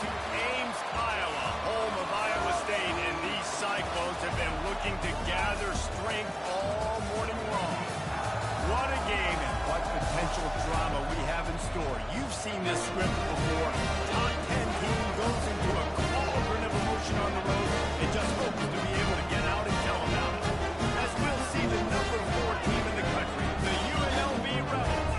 to Ames, Iowa, home of Iowa State, and these Cyclones have been looking to gather strength all morning long. What a game and what potential drama we have in store. You've seen this script before. Top 10 team goes into a cauldron of emotion on the road and just hopes to be able to get out and tell about it. As we'll see the number 4 team in the country, the UNLV Rebels,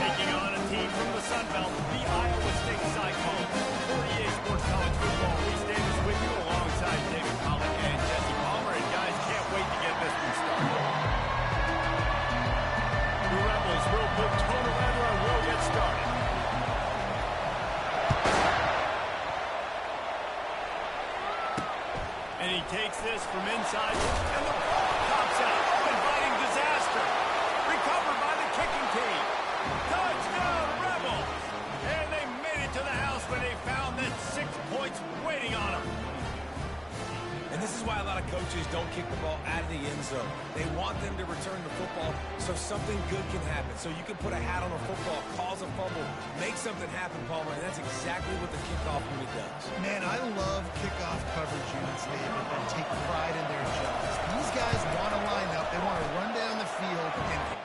taking on a team from the Sun Belt, the Iowa State Cyclones. For EA Sports College Football, we stay this with you alongside David Pollock and Jesse Palmer, and guys, can't wait to get this one started. The Rebels will put total Adler and will get started. And he takes this from inside, and the ball pops out. Inviting disaster. Recovered by the kicking team. Touchdown, Rebels! And they made it to the house when they found that 6 points waiting on them. And this is why a lot of coaches don't kick the ball out of the end zone. They want them to return the football so something good can happen. So you can put a hat on a football, cause a fumble, make something happen, Palmer, and that's exactly what the kickoff unit does. Man, I love kickoff coverage units, David, that take pride in their jobs. These guys want to line up. They want to run down the field and...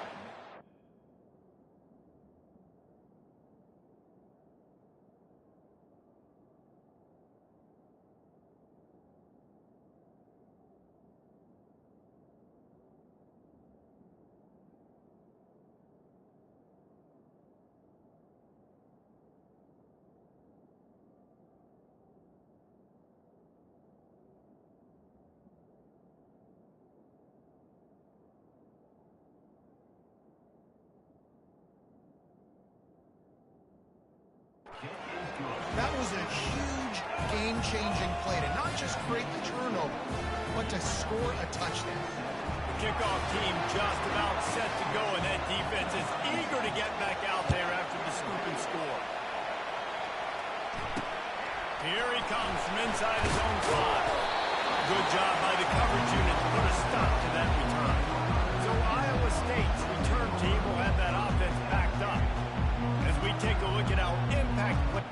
That was a huge game-changing play to not just create the turnover, but to score a touchdown. The kickoff team just about set to go, and that defense is eager to get back out there after the scoop and score. Here he comes from inside his own 5. Good job by the coverage unit to put a stop to that return. So Iowa State's return team will have that offense backed up. As we take a look at our impact play.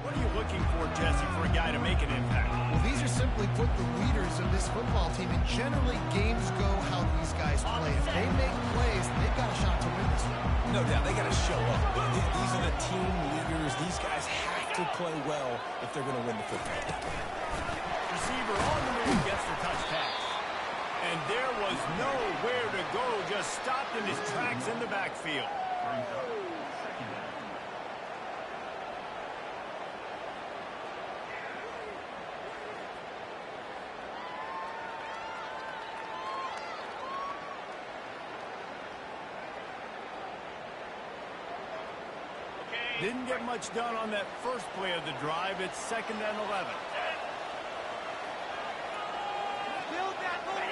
What are you looking for, Jesse, for a guy to make an impact? Well, these are simply put the leaders of this football team, and generally games go how these guys play. If they make plays, they've got a shot to win this one. No doubt, they got to show up. These are the team leaders. These guys have to play well if they're going to win the football. Receiver on the move gets the touch pass. And there was nowhere to go, just stopped in his tracks in the backfield. Didn't get much done on that first play of the drive. It's 2nd and 11.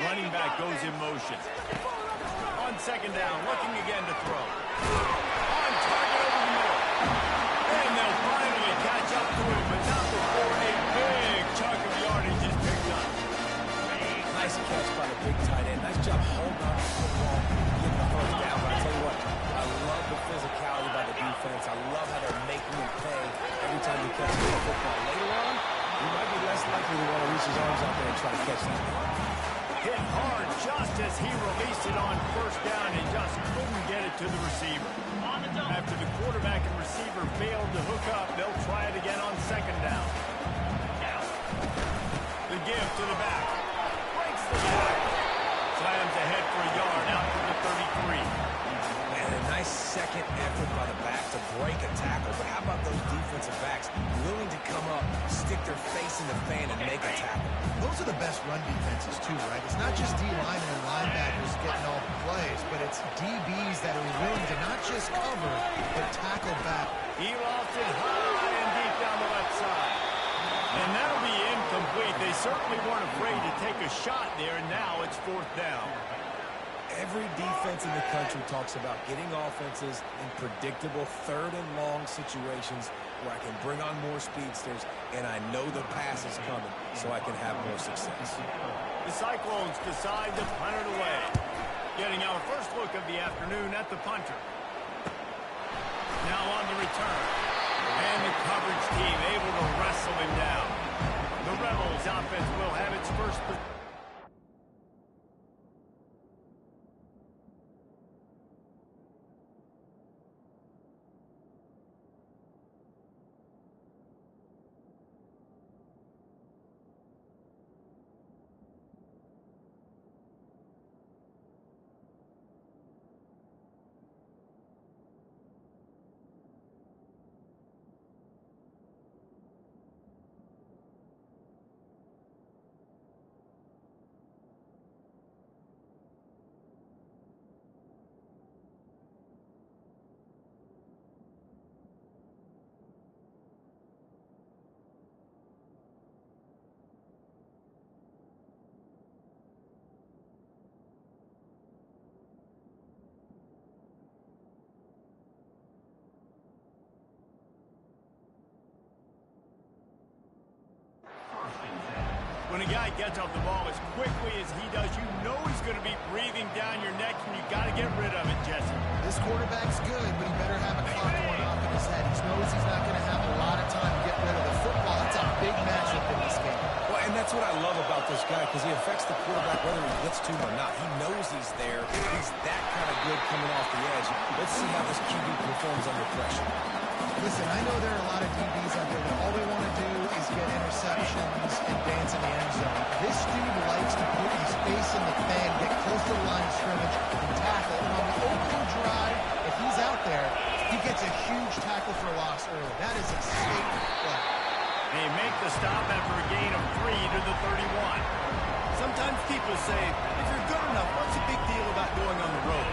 Running back goes in motion. On 2nd down, looking again to throw. On target over the middle. And they'll finally catch up to him, but not before a big chunk of yardage is picked up. Nice catch by the big tight end. Nice job holding on to the football, getting the first down. But I tell you what, I love the physicality by the defense. I love how they're making him pay every time he catches the football. Later on, he might be less likely to want to reach his arms out there and try to catch that. Hit hard just as he released it on 1st down and just couldn't get it to the receiver. After the quarterback and receiver failed to hook up, they'll try it again on 2nd down. The give to the back. Breaks the back. Slams ahead for a yard out to the 33. And a nice second effort by the back to break a tackle. But how about those defensive backs willing to come up, stick their face in the fan, and make a tackle? Those are the best run defenses, too, right? It's not just D-linemen and linebackers getting all the plays, but it's DBs that are willing to not just cover, but tackle back. He lost it high and deep down incomplete. They certainly weren't afraid to take a shot there, and now it's 4th down. Every defense in the country talks about getting offenses in predictable 3rd and long situations where I can bring on more speedsters and I know the pass is coming so I can have more success. The Cyclones decide to punt it away. Getting our first look of the afternoon at the punter. Now on the return. And the coverage team able to wrestle him down. The Rebels offense will have its first possession. When a guy gets off the ball as quickly as he does, you know he's going to be breathing down your neck, and you got to get rid of it, Jesse. This quarterback's good, but he better have a clock going off in his head. He knows he's not going to have a lot of time to get rid of the football. It's a big matchup in this game. Well, and that's what I love about this guy, because he affects the quarterback whether he gets to him or not. He knows he's there. He's that kind of good coming off the edge. Let's see how this QB performs under pressure. Listen, I know there are a lot of DBs out there that all they want to do is get interceptions and dance in the end zone. This dude likes to put his face in the fan, get close to the line of scrimmage, and tackle. And on the opening drive, if he's out there, he gets a huge tackle for loss early. That is a statement play. They make the stop after a gain of 3 to the 31. Sometimes people say, if you're good enough, what's the big deal about going on the road?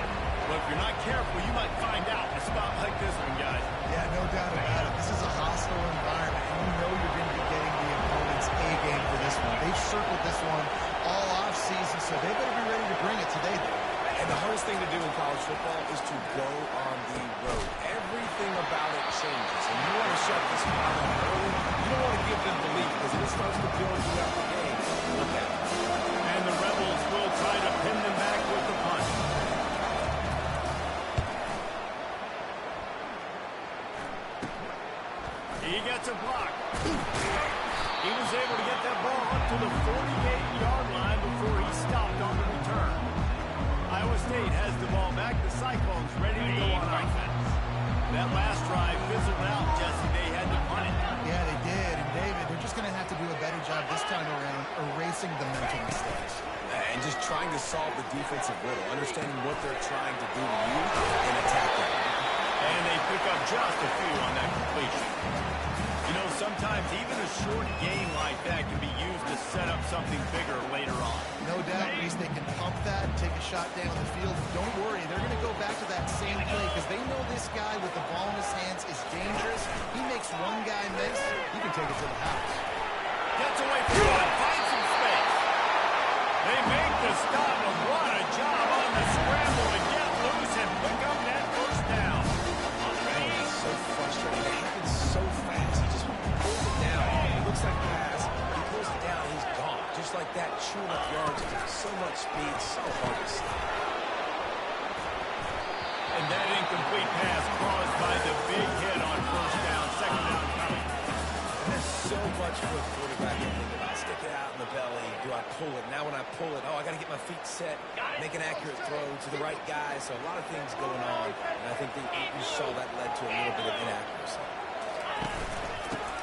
Well, if you're not careful, you might find out in a spot like this one, guys. Yeah, no doubt about it. This is a hostile environment, and you know you're going to be getting the opponent's A game for this one. They've circled this one all offseason, so they better be ready to bring it today. And the hardest thing to do in college football is to go on the road. Everything about it changes, and you want to shut this spot up early. You don't want to give them the lead, because if it starts to build throughout the game, look out. And the Rebels will try to pin them back with the punt. He gets a block. He was able to get that ball up to the 48-yard line before he stopped on the return. Iowa State has the ball back. The Cyclones ready to go on offense. That last drive fizzled out, Jesse. They had to punt it. Yeah, they did. And David, they're just going to have to do a better job this time around erasing the mental mistakes. And just trying to solve the defensive riddle, understanding what they're trying to do to you and attack them. And they pick up just a few on that completion. You know, sometimes even a short game like that can be used to set up something bigger later on. No doubt, Reese, they can pump that, take a shot down the field. Don't worry, they're going to go back to that same play because they know this guy with the ball in his hands is dangerous. He makes one guy miss, he can take it to the house. Gets away from one, finds some space. They make the stop, and what a job on the scramble to get loose and pick up that first down. Man, it's so frustrating. It happens so fast. He just pulls it down. It looks like pass. He pulls it down, he's gone. Just like that, chewing up yards. So much speed, so hard to stop. And that incomplete pass caused by the big hit on first down, second down coming. And there's so much for a quarterback to think about. Stick it out in the belly. Do I pull it? Now when I pull it, I got to get my feet set, make an accurate throw to the right guy. So a lot of things going on. And I think you saw that led to a little bit of inaccuracy.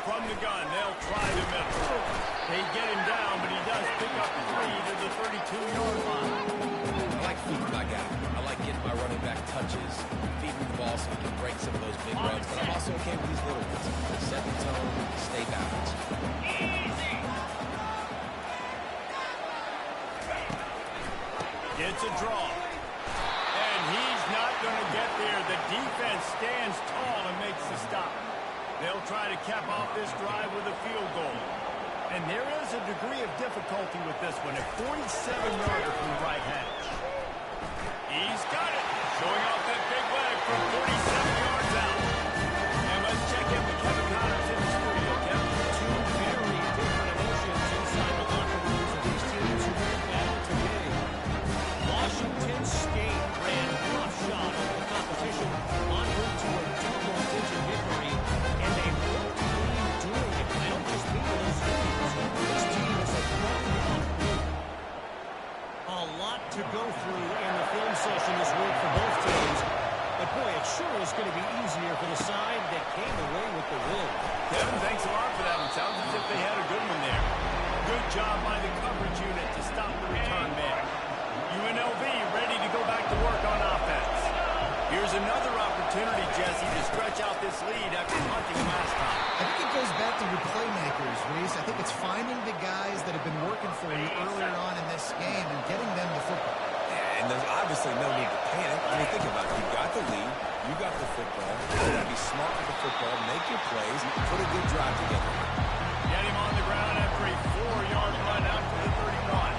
From the gun, they'll try the middle. They get him down, but he does pick up 3 to the 32-yard line. I like feeding my guy. I like getting my running back touches, feeding the ball so he can break some of those big runs. But I'm also okay with these little ones. Set the tone, stay balanced. Gets a draw. And he's not going to get there. The defense stands tall and makes the stop. They'll try to cap off this drive with a field goal. And there is a degree of difficulty with this one. A 47-yarder from the right hash. He's got it. Showing off that big leg from 47 yards out. And let's check in with Kevin Connors in the studio. Kevin. Two very different emotions inside the locker rooms of these teams who went at it today. Washington State ran roughshod over the competition en route to a double-digit victory, and they looked clean doing it. I don't just mean those teams. This team is a run-down group. A lot to go through in the film session this week for both teams. But, boy, it sure is going to be easier for the side that came away with the win. Kevin, thanks a lot for that one. Sounds as if they had a good one there. Good job by the coverage unit to stop the return man. UNLV ready to go back to work on offense. Here's another opportunity, Jesse, to stretch out this lead after punting last time. I think it goes back to your playmakers, Reese. I think it's finding the guys that have been working for you earlier on in this game and getting them the football. Yeah, and there's obviously no need to panic. I mean, think about it. You got the lead. You got the football. You got to be smart with the football, make your plays, put a good drive together. Get him on the ground after a 4-yard run out to the 31.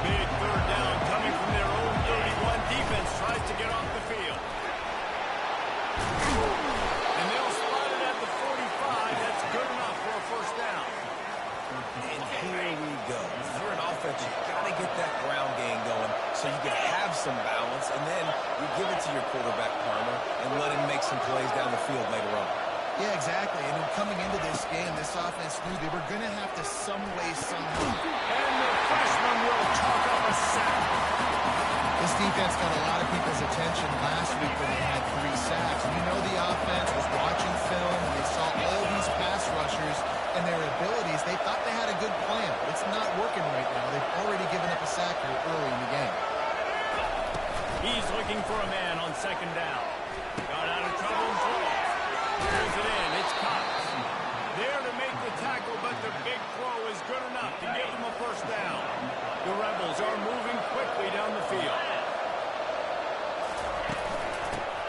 Big third down coming from their own 31. Defense tries to get off the field. And they'll spot it at the 45. That's good enough for a first down. And here we go. If you're an offense, you got to get that ground game going so you can have some balance, and then you give it to your quarterback, Palmer, and let him make some plays down the field later on. Yeah, exactly. And then coming into this game, this offense knew they were going to have to some way, somehow. And the freshman will chalk up a sack. This defense got a lot of people's attention last week when they had 3 sacks. And you know the offense was watching film, and they saw all these pass rushers and their abilities. They thought they had a good plan. It's not working right now. They've already given up a sack here early in the game. He's looking for a man on second down. Got out of trouble and throws. Pulls it in. It's Cox. There to make the tackle, but the big throw is good enough to give them a first down. The Rebels are moving quickly down the field.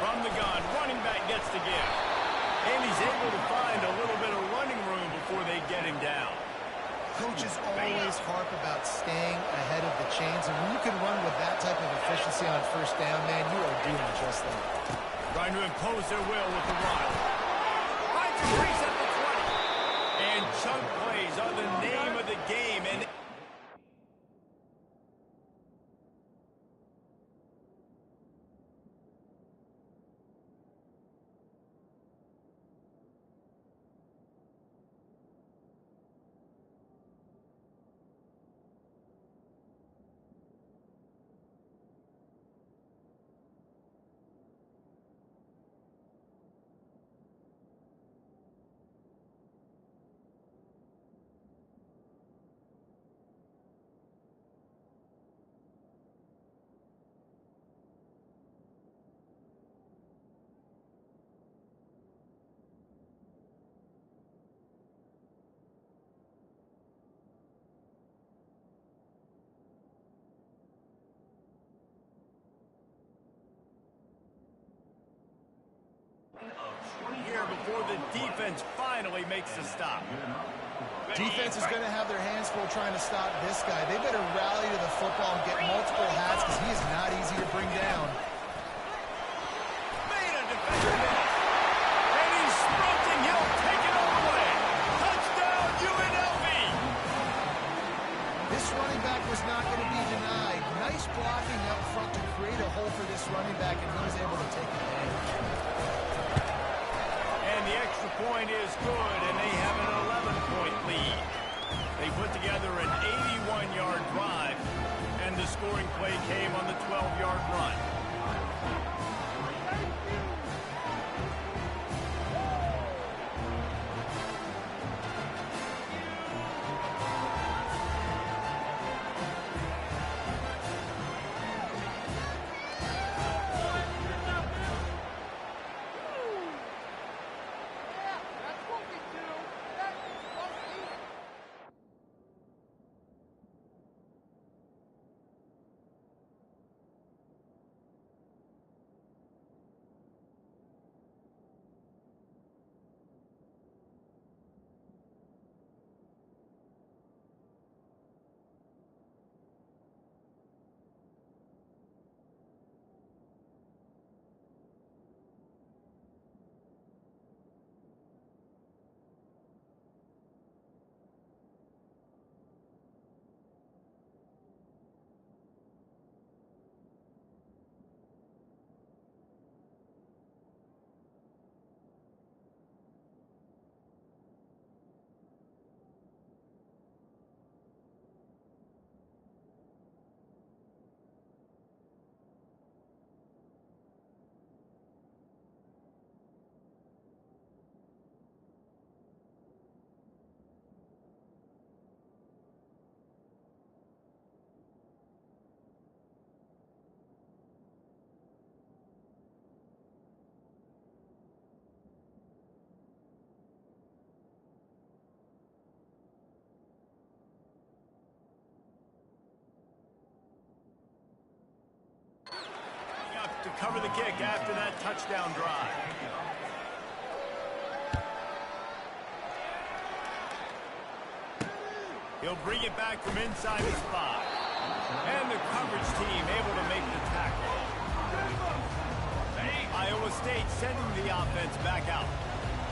From the gun, running back gets the give. And he's able to find a little bit of running room before they get him down. Coaches always harp about staying ahead of the chains, and when you can run with that type of efficiency on first down, man, you are doing just that. Trying to impose their will with the run. Finds a crease at the 20. And chunk plays are the name of the game. And here before the defense finally makes the stop. Defense is going to have their hands full trying to stop this guy. They better rally to the football and get multiple hats because he is not easy to bring down. Made a defender miss. And he's sprinting. He'll take it all the way. Touchdown, UNLV. This running back was not going to be denied. Nice blocking up front to create a hole for this running back, and he was able to take advantage. And the extra point is good, and they have an 11-point lead. They put together an 81-yard drive, and the scoring play came on the 12-yard run. recover the kick after that touchdown drive. He'll bring it back from inside his 5. And the coverage team able to make the tackle. Iowa State sending the offense back out.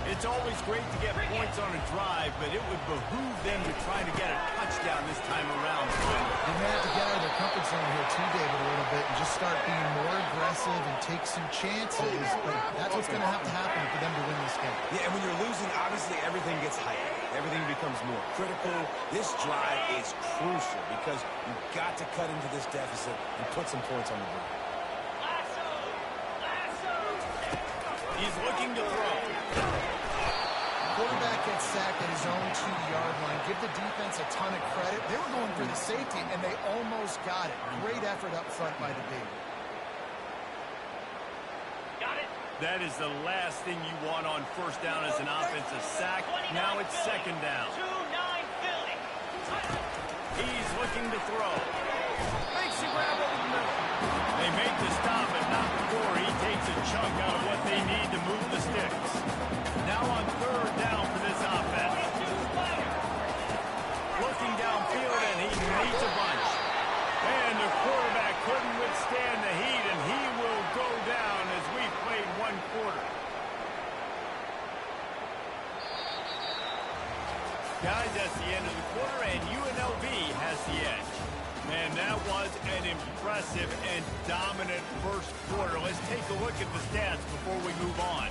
It's always great to get points on a drive, but it would behoove them to try to get a touchdown this time around. They may have to get out of their comfort zone here too, David, a little bit, and just start being more aggressive and take some chances. But that's what's going to happen for them to win this game. Yeah, and when you're losing, obviously everything gets heightened. Everything becomes more critical. This drive is crucial because you've got to cut into this deficit and put some points on the board. He's looking to throw. Quarterback gets sacked at his own 2-yard line. Give the defense a ton of credit. They were going for the safety, and they almost got it. Great effort up front by the D. Got it. That is the last thing you want on first down as an offensive sack. Now it's second down. 2-9 Philly. He's looking to throw. Makes the grab over the middle. They make the stop, but not before he takes a chunk out of what they need to move the sticks. Now on third down for this offense. Looking downfield, and he needs a bunch. And the quarterback couldn't withstand the heat, and he will go down as we played one quarter. Guys, that's the end of the quarter, and UNLV has the edge. Man, that was an impressive and dominant first quarter. Let's take a look at the stats before we move on.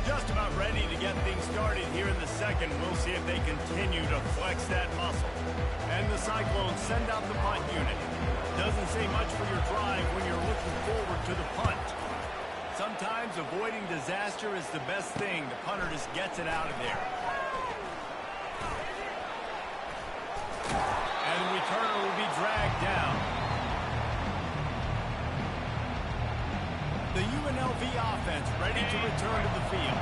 Just about ready to get things started here in the second. We'll see if they continue to flex that muscle. And the Cyclones send out the punt unit. Doesn't say much for your drive when you're looking forward to the punt. Sometimes avoiding disaster is the best thing. The punter just gets it out of there. And the returner will be dragged down. The UNLV offense ready to return to the field.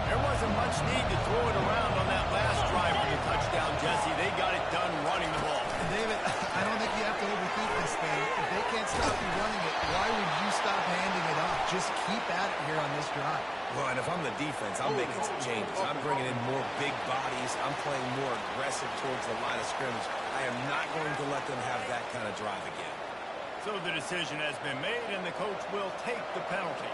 There wasn't much need to throw it around on that last drive for the touchdown, Jesse. They got it done running the ball. And David, I don't think you have to overthink this thing. If they can't stop you running it, why would you stop handing it off? Just keep at it here on this drive. Well, and if I'm the defense, I'm making some changes. I'm bringing in more big bodies. I'm playing more aggressive towards the line of scrimmage. I am not going to let them have that kind of drive again. So the decision has been made, and the coach will take the penalty.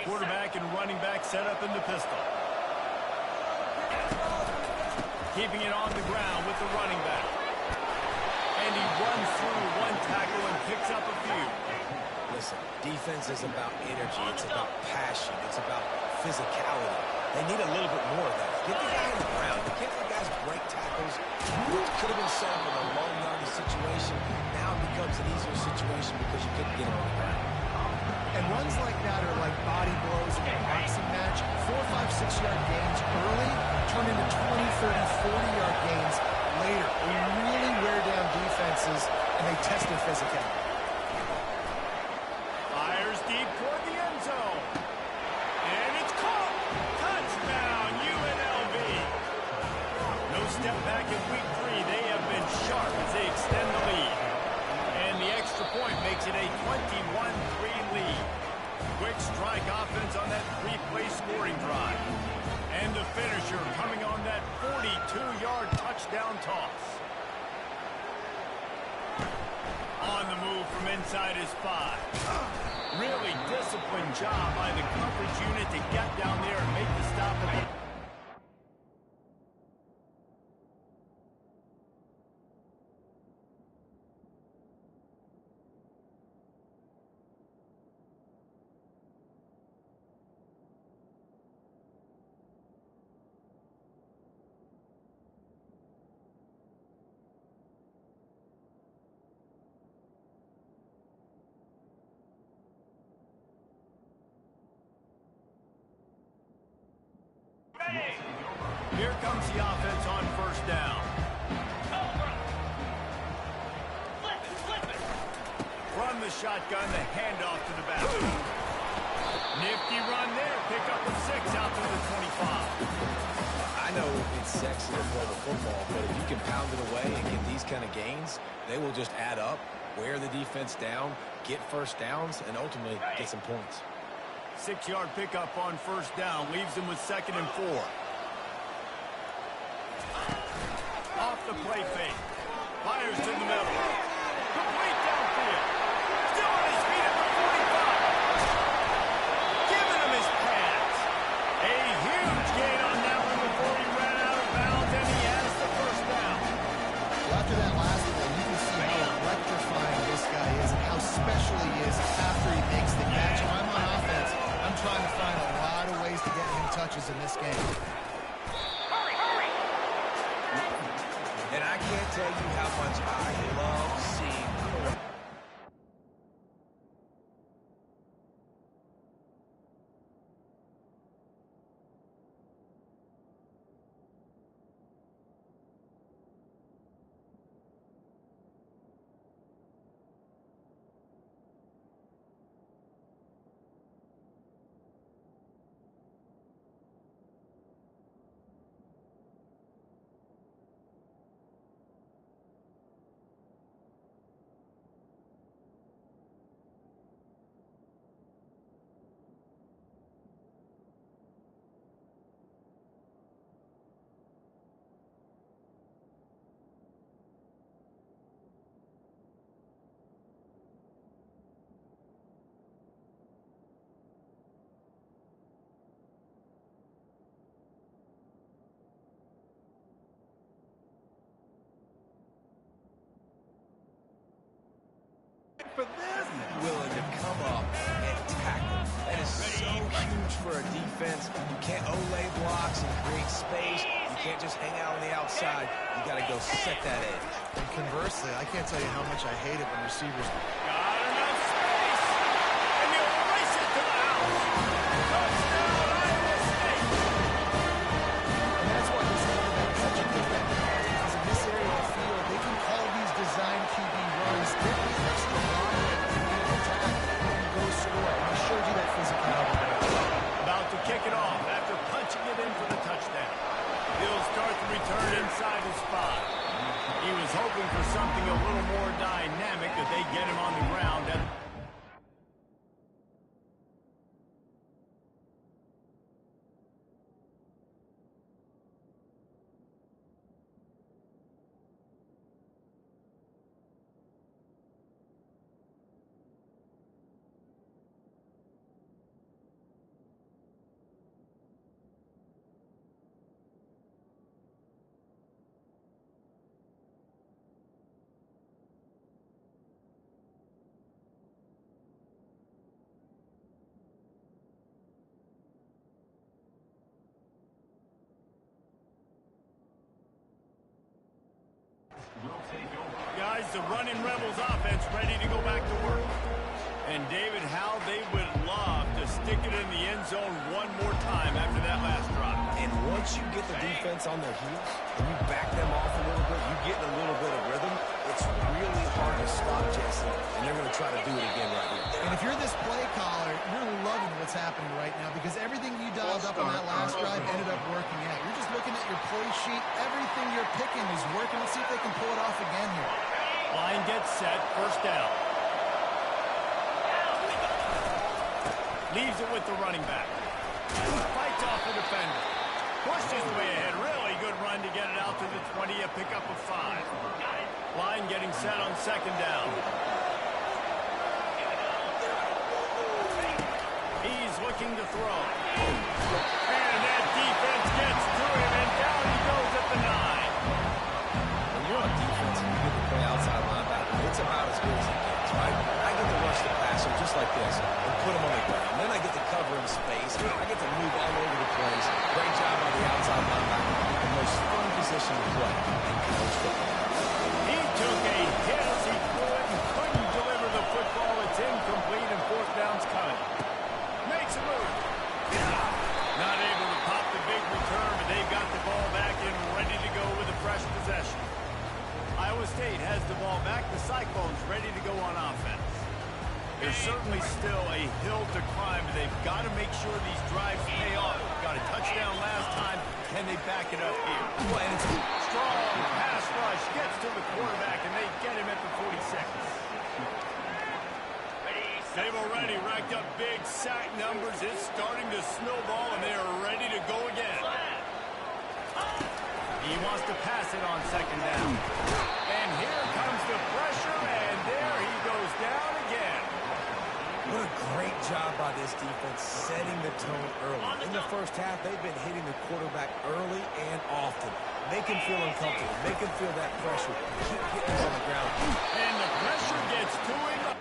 Quarterback and running back set up in the pistol. Keeping it on the ground with the running back. And he runs through one tackle and picks up a few. Listen, defense is about energy. It's about passion. It's about physicality. They need a little bit more of that. Get the guy on the ground. You can't let guys break tackles. What could have been set up in a long yardage situation now becomes an easier situation because you couldn't get him on the ground. And runs like that are like body blows in a boxing match. 4, 5, 6-yard gains early turn into 20, 30, 40-yard gains later. They really wear down defenses, and they test their physicality. Fires deep toward the end zone. And it's caught. Touchdown, UNLV. No Quick strike offense on that three-play scoring drive. And the finisher coming on that 42-yard touchdown toss. On the move from inside his 5. Really disciplined job by the coverage unit to get down there and make the stop at the... Here comes the offense on first down. From the shotgun, the handoff to the back. Nifty run there. Pick up the 6 out to the 25. I know it's sexy to throw the football, but if you can pound it away and get these kind of gains, they will just add up, wear the defense down, get first downs, and ultimately get some points. 6-yard pickup on first down leaves them with 2nd and 4. Off the play fake. Fires to the middle. Complete downfield. Still on his feet at the 45. Giving him his pass. A huge gain on that one before he ran out of bounds, and he has the first down. Well, after that last play, you can see how electrifying this guy is and how special he is after he makes the catch. If I'm on offense, I'm trying to find a lot of ways to get him touches in this game. And I can't tell you how much I love seeing for this. Willing to come up and tackle. That is so huge for a defense. You can't olay blocks and create space. You can't just hang out on the outside. You got to go set that edge. And conversely, I can't tell you how much I hate it when receivers... Got enough space. And he'll race it to the house. Touchdown, Iowa State. And that's why this quarterback is such a good bet, because in this area of the field, they can call these design QB runs, get the extra line, attack, and go score. And I showed you that physicality. About to kick it off after punching it in for the touchdown. He'll start the return inside his spot. He was hoping for something a little more dynamic, that they get him on the ground. Guys, the running Rebels offense ready to go back to work. And David, how they would love to stick it in the end zone one more time after that last drive. And once you get the defense on their heels, and you back them off a little bit, you get in a little bit of rhythm, it's really hard to stop, Jesse, and they're going to try to do it again right here. And if you're this play caller, you're loving what's happening right now, because everything you dialed up on that last drive ended up working out. You're just looking at your play sheet. Everything you're picking is working. Let's see if they can pull it off again here. Line gets set, first down. Leaves it with the running back. Fights off the defender. Pushed his way ahead. Really good run to get it out to the 20, a pickup of 5. Line getting set on second down. He's looking to throw. And that defense gets to him, and down he goes at the 9. When you're on defense and you get to play outside linebacker, it's about as good as it gets, right? I get to rush the passer just like this and put him on the ground. Then I get to cover in space. I get to move all over the place. Great job on the outside linebacker. The most fun position to play in college football. He took a hit as he threw it and couldn't deliver the football. It's incomplete and fourth down's coming. Makes a move. Not able to pop the big return, but they've got the ball back and ready to go with a fresh possession. Iowa State has the ball back. The Cyclones ready to go on offense. There's certainly still a hill to climb, but they've got to make sure these drives pay off. Got a touchdown last time. Can they back it up here? Well, and it's strong pass rush. Gets to the quarterback, and they get him at the 46. They've already racked up big sack numbers. It's starting to snowball, and they are ready to go again. He wants to pass it on second down. And here comes the pressure, and there he goes down again. What a great job by this defense setting the tone early. In the first half, they've been hitting the quarterback early and often. Make him feel uncomfortable. Make him feel that pressure. Keep hitting him on the ground. And the pressure gets to him.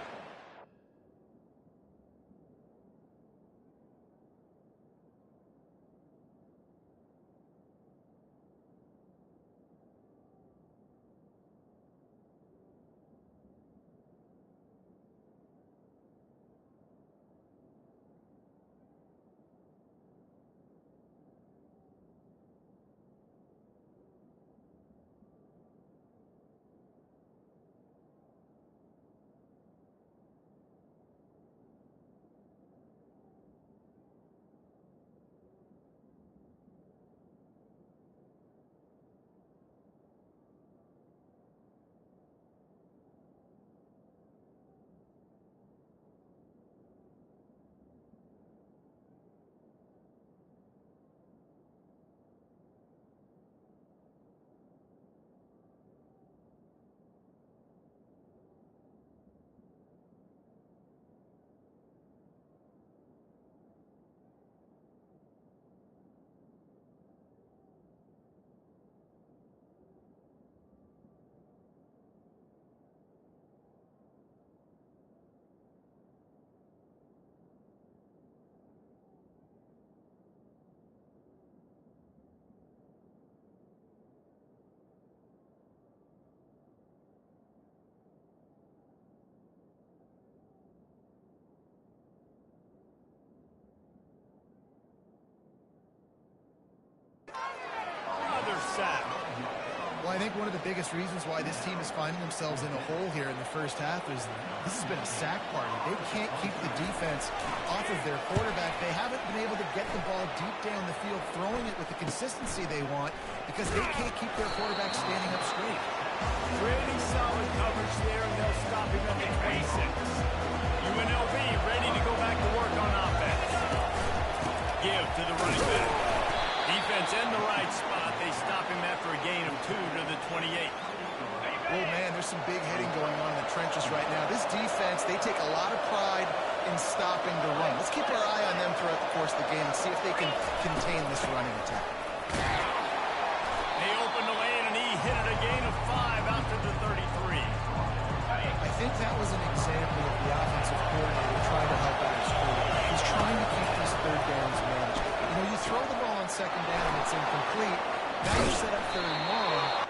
Sack. Well, I think one of the biggest reasons why this team is finding themselves in a hole here in the first half is this has been a sack party. They can't keep the defense off of their quarterback. They haven't been able to get the ball deep down the field, throwing it with the consistency they want because they can't keep their quarterback standing up straight. Pretty solid coverage there, and they'll stop him at the 26. UNLV ready to go back to work on offense. Give to the running back. Defense in the right spot. They stop him after a gain of 2 to the 28. Oh, man, there's some big hitting going on in the trenches right now. This defense, they take a lot of pride in stopping the run. Let's keep our eye on them throughout the course of the game and see if they can contain this running attack. They opened the lane, and he hit it a gain of 5 out to the 33. I think that was an example of the offensive coordinator trying to help out his quarterback. He's trying to keep these third downs managed. You know, you throw the ball on second down, it's incomplete. Now you set up third and long.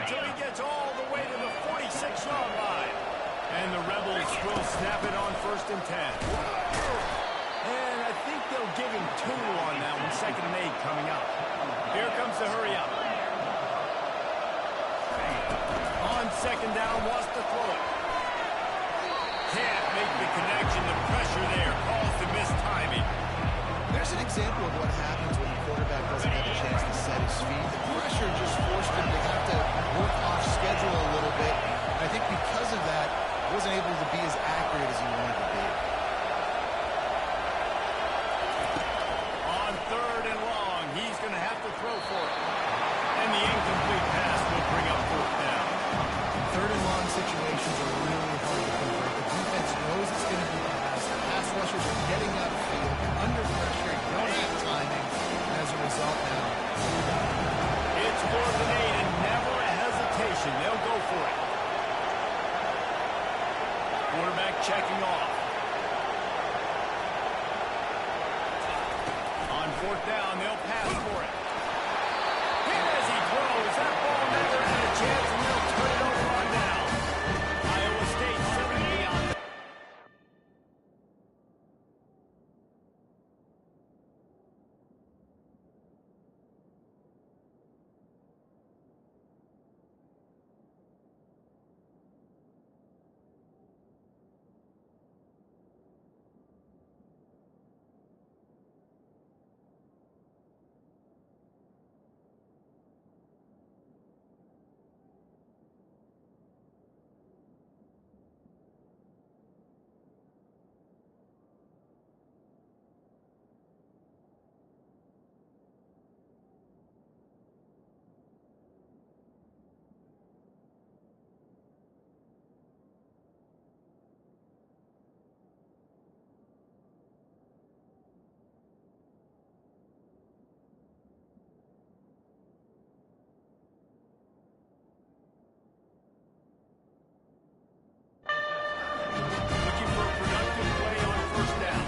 until he gets all the way to the 46-yard line. And the Rebels will snap it on 1st and 10. And I think they'll give him 2 on that one. 2nd and 8 coming up. Here comes the hurry up. On 2nd down, wants to throw it. Can't make the connection. The pressure there caused the missed timing. There's an example of what happens when the quarterback doesn't have a chance to set his feet. The pressure just forced him to have to work off schedule a little bit. And I think because of that, he wasn't able to be as accurate as he wanted to be. On 3rd and long, he's going to have to throw for it. And the incomplete pass will bring up 4th down. 3rd and long situations are really hard to convert. The defense knows it's going to be passed. The pass rushers are getting upfield. They're under pressure. You don't have timing. And as a result now, it's 4th and 8 and never a hesitation. They'll go for it. Quarterback checking off. On 4th down, they'll pass for it. And as he throws, that ball never had a chance, and they'll turn it over on down. Iowa State certainly out there. Looking for a productive play on 1st down.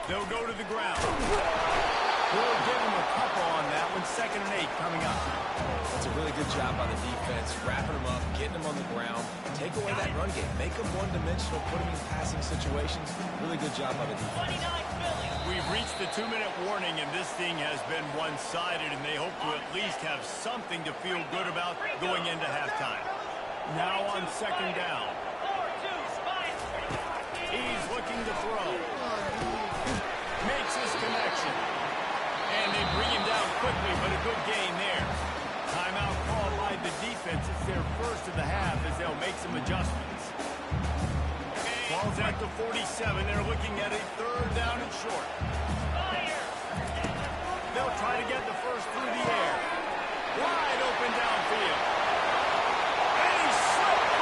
They'll go to the ground. We'll give him a couple on that one. 2nd and 8 coming up. That's a really good job by the defense, wrapping them up, getting them on the ground, take away that run game, make them one-dimensional, put them in passing situations. Really good job by the defense. We've reached the 2-minute warning, and this thing has been one-sided, and they hope to at least have something to feel good about going into halftime. Now on 2nd down. He's looking to throw. Makes his connection. And they bring him down quickly, but a good gain there. Timeout called by the defense. It's their first of the half as they'll make some adjustments. Ball's at the 47. They're looking at a 3rd down and short. They'll try to get the first through the air. Wide open downfield. And he slipped.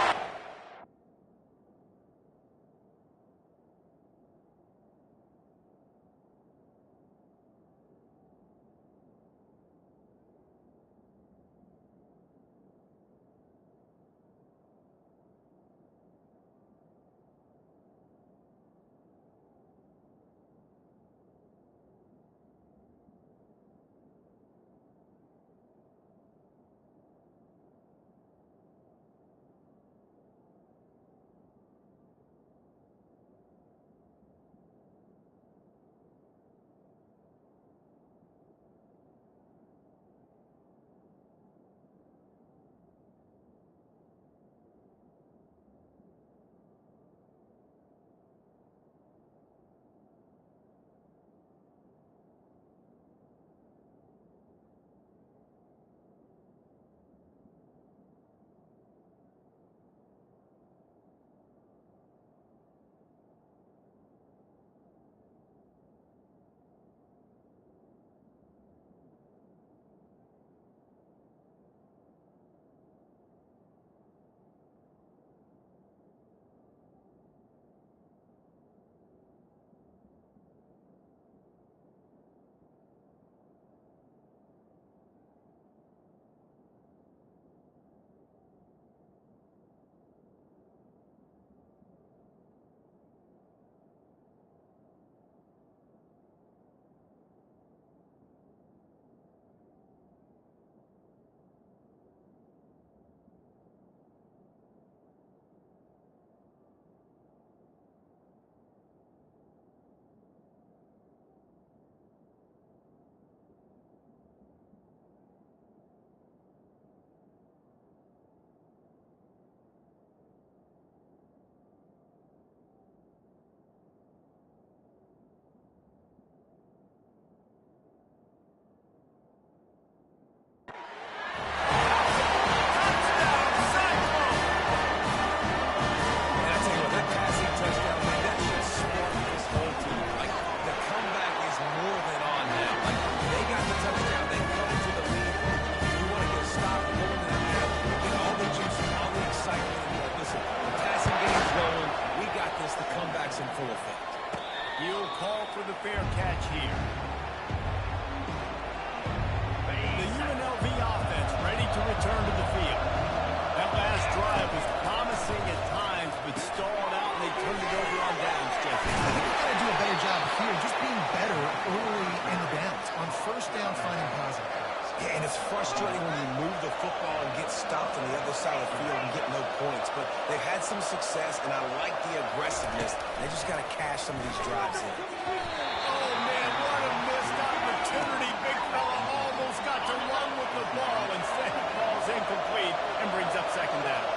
frustrating when you move the football and get stopped on the other side of the field and get no points. But they've had some success, and I like the aggressiveness. They just got to cash some of these drives in. Oh, man, what a missed opportunity. Big fella almost got to run with the ball. Instead, the ball's incomplete and brings up second down.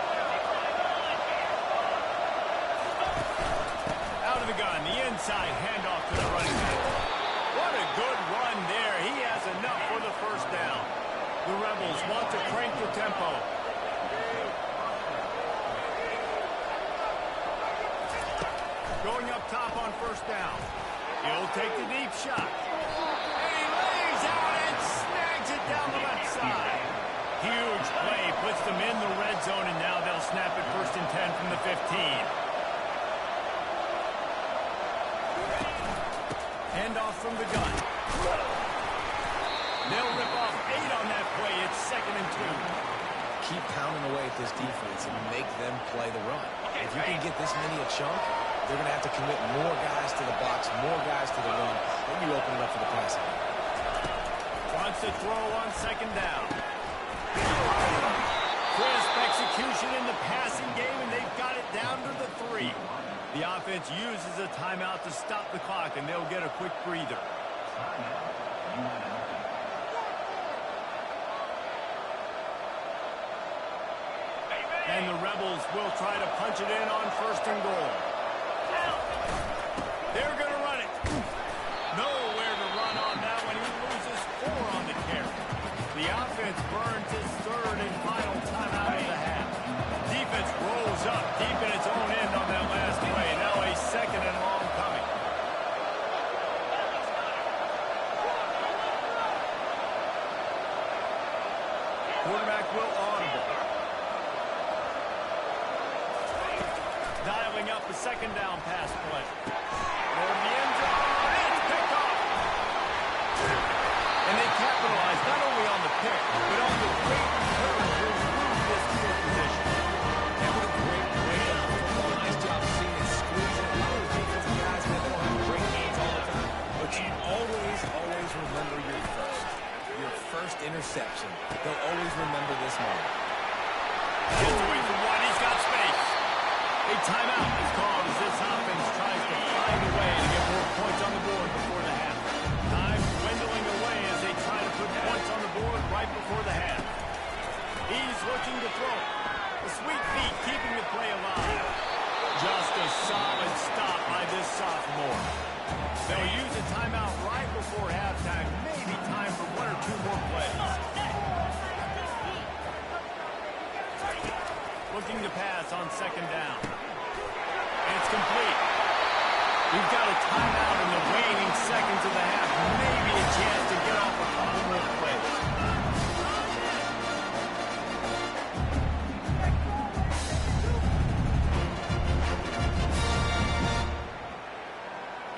Out of the gun, the inside handoff to the running back. What a good run there. He has enough for the first down. The Rebels want to crank the tempo. Going up top on first down. He'll take the deep shot. And he lays out and snags it down the left side. Huge play puts them in the red zone, and now they'll snap it 1st and 10 from the 15. Handoff from the gun. They'll rip off 8 on that play. It's 2nd and 2. Keep pounding away at this defense and make them play the run. If you can get this many a chunk, they're going to have to commit more guys to the box, more guys to the run. Then you open it up for the passing. Wants to throw on 2nd down. Crisp execution in the passing game, and they've got it down to the 3. The offense uses a timeout to stop the clock, and they'll get a quick breather. And the Rebels will try to punch it in on 1st and goal. They're going to run it. Nowhere to run on that one. He loses 4 on the carry. The offense burns his 3rd and final timeout of the half. Defense rolls up deep in its own end on that last play. Now a 2nd and long coming. Quarterback will audible. Dialing up a 2nd down pass play. Over the end zone. It's picked off. And they capitalize not only on the pick, but on the great return to improve this field position. And what a great way to football. Nice job seeing it squeezing. A lot of the defensive guys that don't have great games all the time. But you always remember your first interception. They'll always remember this moment. Gets away from one. He's got space. A timeout is called as this offense tries to find a way to get more points on the board before the half. Time dwindling away as they try to put points on the board right before the half. He's looking to throw. The sweet feet keeping the play alive. Just a solid stop by this sophomore. They'll use a timeout right before halftime. Maybe time for 1 or 2 more plays. Looking to pass on 2nd down. It's complete. We've got a timeout in the waning seconds of the half. Maybe a chance to get off a couple more plays.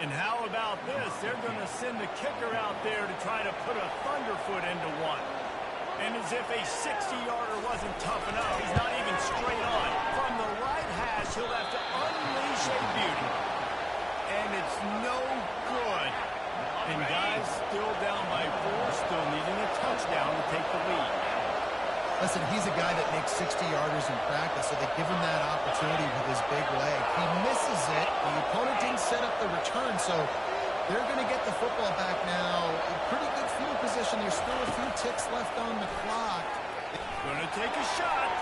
And how about this? They're going to send the kicker out there to try to put a thunderfoot into one. And as if a 60-yarder wasn't tough enough, he's not even straight on. From the right hash, he'll have to unleash a beauty. And it's no good. And guys still down by 4, still needing a touchdown to take the lead. Listen, he's a guy that makes 60-yarders in practice, so they give him that opportunity with his big leg. He misses it. The opponent didn't set up the return, so they're going to get the football back now. In pretty good field position. There's still a few ticks left on the clock. Going to take a shot.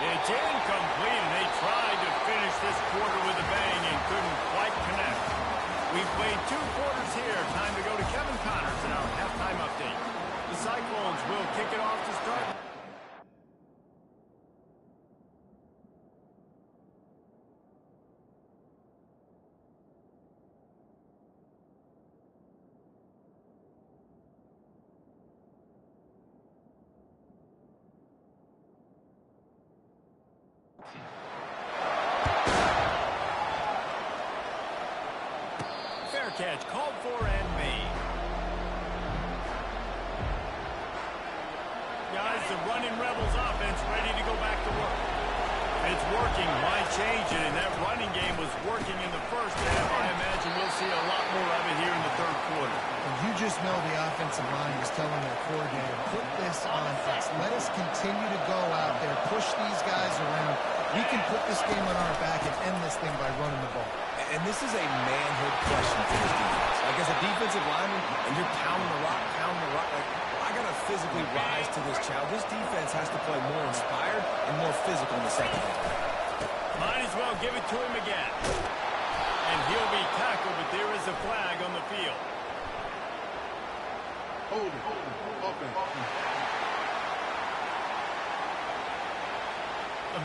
It's incomplete, and they tried to finish this quarter with a bang and couldn't quite connect. We've played 2 quarters here. Time to go to Kevin Connors in our halftime update. The Cyclones will kick it off to start. Fair catch called for and made. Guys, the running Rebels offense ready to go back to work. It's working. Why change it? And that running game was working in the first half. I imagine we'll see a lot more of it here in the 3rd quarter. And you just Mill, the offensive line, was telling their coordinator, put this on us. Let us continue to go out there, push these guys around. We can put this game on our back and end this thing by running the ball. And this is a manhood question for this defense. Like, as a defensive lineman, and you're pounding the rock, like, I got to physically rise to this challenge. This defense has to play more inspired and more physical in the second half. Might as well give it to him again. And he'll be tackled, but there is a flag on the field. Hold it.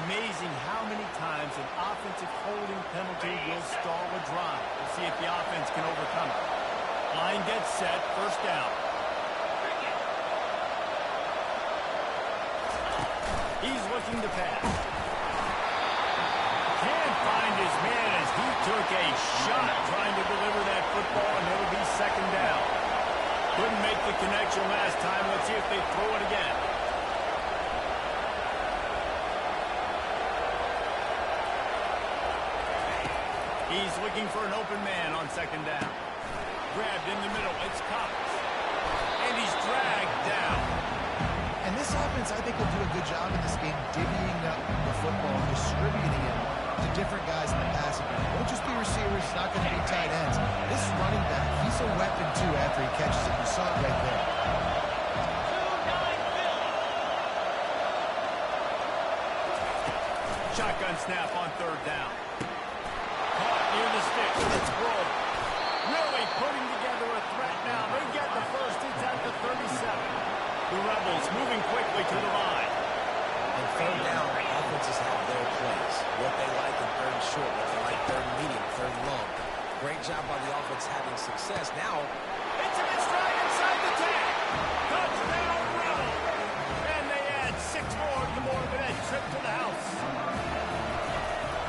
Amazing how many times an offensive holding penalty will stall a drive. We'll see if the offense can overcome it. Line gets set, first down. He's looking to pass. Can't find his man as he took a shot trying to deliver that football, and it'll be second down. Couldn't make the connection last time. Let's see if they throw it again. He's looking for an open man on second down. Grabbed in the middle. It's Cox. And he's dragged down. And this offense, I think, will do a good job in this game divvying up the football, distributing it to different guys in the passing game. It won't just be receivers. It's not going to be tight ends. This running back, he's a weapon, too, after he catches it. You saw it right there. Shotgun snap on third down. Caught near the sticks. It's Grove. Really putting together a threat now. They get the first. It's at the 37. The Rebels moving quickly to the line. And third down, offenses have their plays. What they like in third and short, what they like third and medium, third and long. Great job by the offense having success. Now, it's in stride inside the 10. Touchdown, Rebels. And they add 6 more to the board with that trip to the house.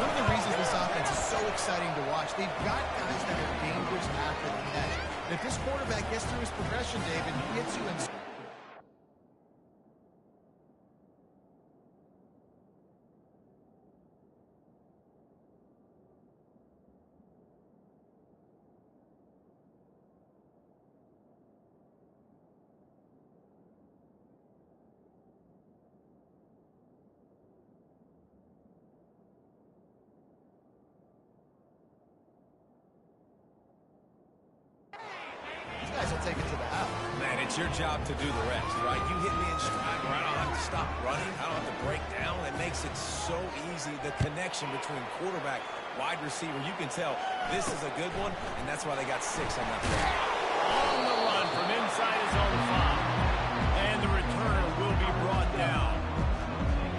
One of the reasons this offense is so exciting to watch, they've got guys that are dangerous after the catch. And if this quarterback gets through his progression, David, he hits you in. Guys will take it to the house. man, it's your job to do the rest, right? You hit me in stride where I don't have to stop running. I don't have to break down. It makes it so easy, the connection between quarterback, wide receiver. You can tell this is a good one, and that's why they got 6 on that play. On the run from inside his own 5. And the returner will be brought down.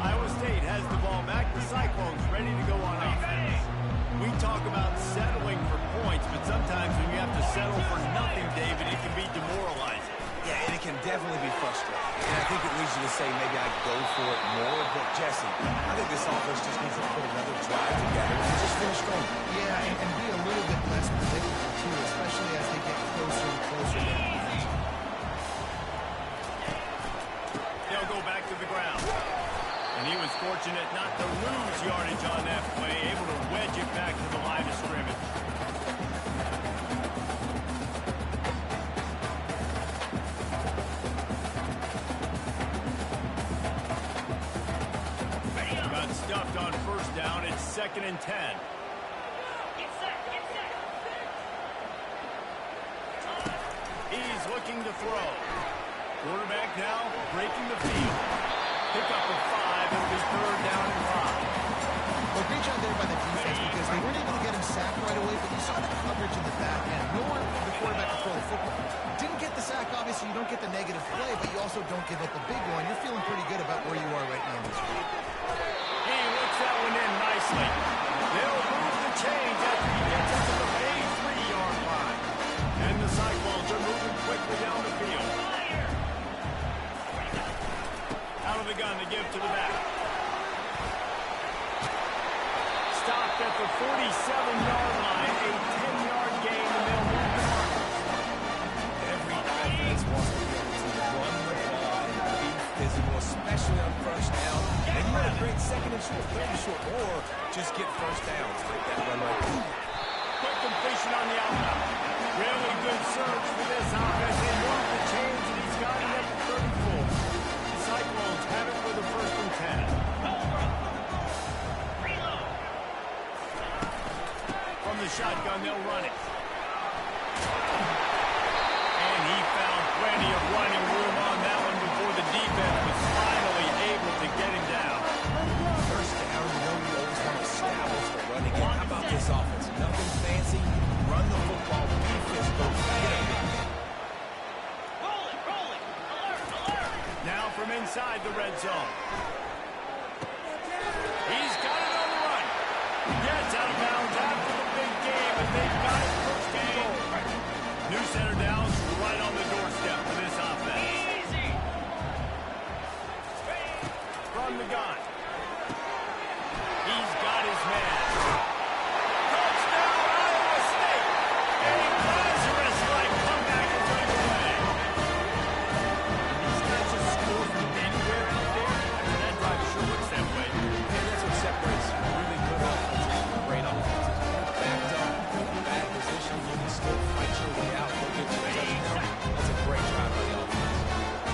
Iowa State has the ball back. The Cyclones ready to go on offense. We talk about settling for points, but sometimes when you have to settle for nothing, David, it can be demoralizing. Yeah, and it can definitely be frustrating. And I think it leads you to say maybe I go for it more. But, Jesse, I think this offense just needs to put another drive together and just finish strong. Yeah, and be a little bit less predictable, too, especially as they get closer and closer to the end. They'll go back to the ground. And he was fortunate not to lose yardage on that play, able to wedge it back to the line of scrimmage. Got stuffed on first down. It's 2nd and 10. He's looking to throw. Quarterback now breaking the field. Pick up a 5. It'll be 3rd down and 5. Well, great job there by the defense because they weren't able to get him sacked right away, but you saw the coverage in the back end. No one for the quarterback to throw the football. Didn't get the sack, obviously. You don't get the negative play, but you also don't give up the big one. You're feeling pretty good about where you are right now in this game. He looks that one in nicely. They'll move the chains after he gets up to the 83-yard line. And the Cyclones are moving quickly down the field. Out of the gun to give to the back. Stopped at the 47-yard line. A 10-yard gain, and they'll move the markers. Every offense wants to be able to run the ball and be physical, especially on first down. And you had a great 2nd and short, 3rd and short, or just get first downs like that run right there. Quick completion on the outbound. Really good surge for this offense. shotgun, they'll run it. And he found plenty of running room on that one before the defense was finally able to get him down. First down, you know you always want to establish the running game. How about this offense? Nothing fancy. Run the football. Defense go get it. Rolling, rolling. Alert, alert. Now from inside the red zone. He's got it on the run. Gets out of bounds after the big game, and they've got it first and goal. New center downs right on the doorstep for this offense. Easy. From the gun. He's got his man. Touchdown, Iowa State. A Lazarus-like comeback is underway. These guys just score from anywhere out there. I mean, that drive sure looks that way. And that's what separates really good offenses from great offenses. Backed up, in bad position, you can still fight your way out. Go get your touchdown. That's a great drive by the offense.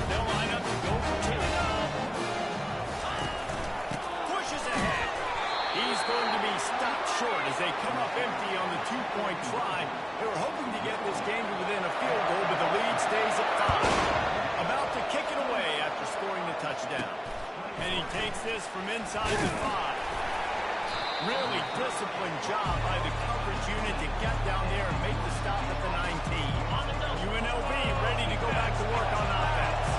They'll line up to go for two. Pushes ahead. He's going to be stopped short as they come up empty on the two-point try. They were hoping to get this game to within a field goal, but the lead stays at 5. About to kick it away after scoring the touchdown. And he takes this from inside the 5. Really disciplined job by the coverage unit to get down there and make the stop at the 19. UNLV ready to go back to work on offense.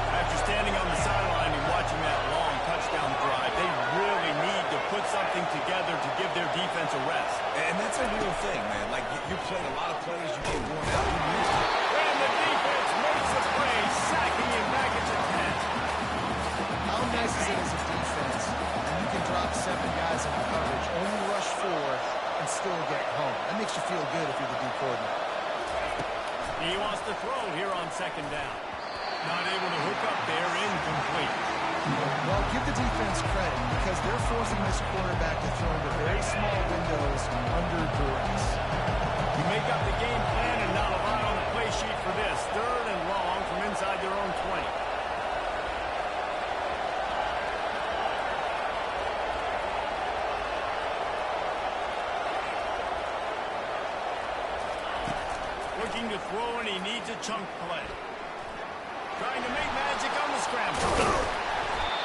After standing on the sideline and watching that long touchdown drive, they really need to put something together to give their defense a rest. And that's a real thing, man. Like, you played a lot of plays, you get worn out, you lose it. And the defense makes a play, sacking him back at the 10. How nice is it as a defense when you can drop 7 guys in coverage, only rush 4, and still get home? That makes you feel good if you're the D coordinator. He wants to throw here on second down. Not able to hook up there, incomplete. Well, give the defense credit because they're forcing this quarterback to throw into very small windows under duress. You make up the game plan and not a lot on the play sheet for this. 3rd and long from inside their own 20. Looking to throw, and he needs a chunk play. Trying to make magic on the scramble.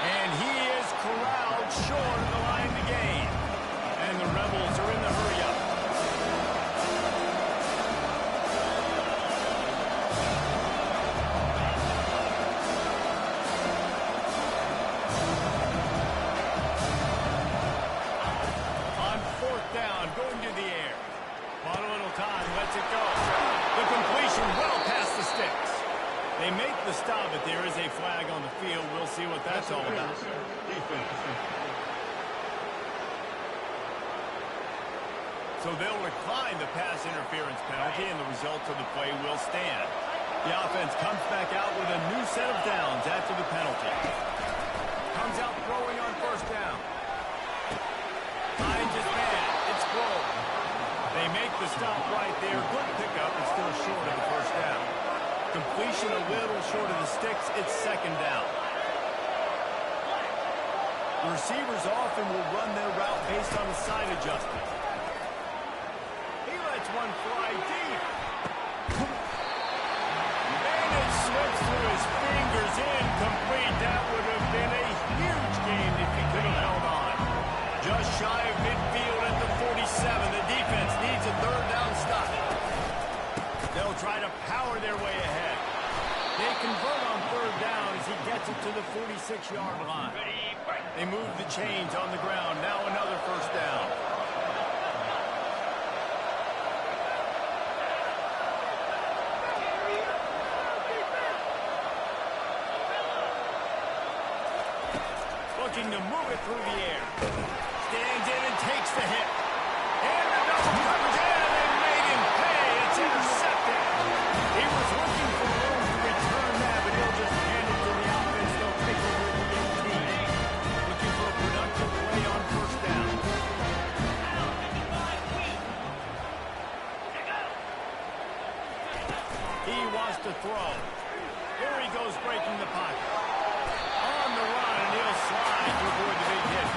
And he is corralled short of the line to gain. And the Rebels are in the hurry-up. On 4th down, going to the air. Bought a little time, lets it go. The completion well past the sticks. They make the stop, but there is a flag on the field. We'll see what that's all about. So they'll decline the pass interference penalty, and the result of the play will stand. The offense comes back out with a new set of downs after the penalty. Comes out throwing on 1st down. Finds his man. It's Grove. They make the stop right there. Good pickup, but still short of the 1st down. Completion a little short of the sticks. It's 2nd down. The receivers often will run their route based on a side adjustment. He lets one fly deep. And it slips through his fingers. Incomplete. That would have been a huge game if he could have held on. Just shy of midfield at the 47. The defense needs a 3rd down stop. They'll try to power their way ahead. They convert on 3rd down as he gets it to the 46-yard line. They move the chains on the ground. Now another 1st down. Looking to move it through the air. Stands in and takes the hit. And the double coverage in, and they made him pay. It's intercepted. He was looking for room to return that, but he'll just hand it to the offense. They'll take over at the 18. Looking for a productive play on 1st down. He wants to throw. Here he goes breaking the pocket. On the run, and he'll slide to avoid the big hit.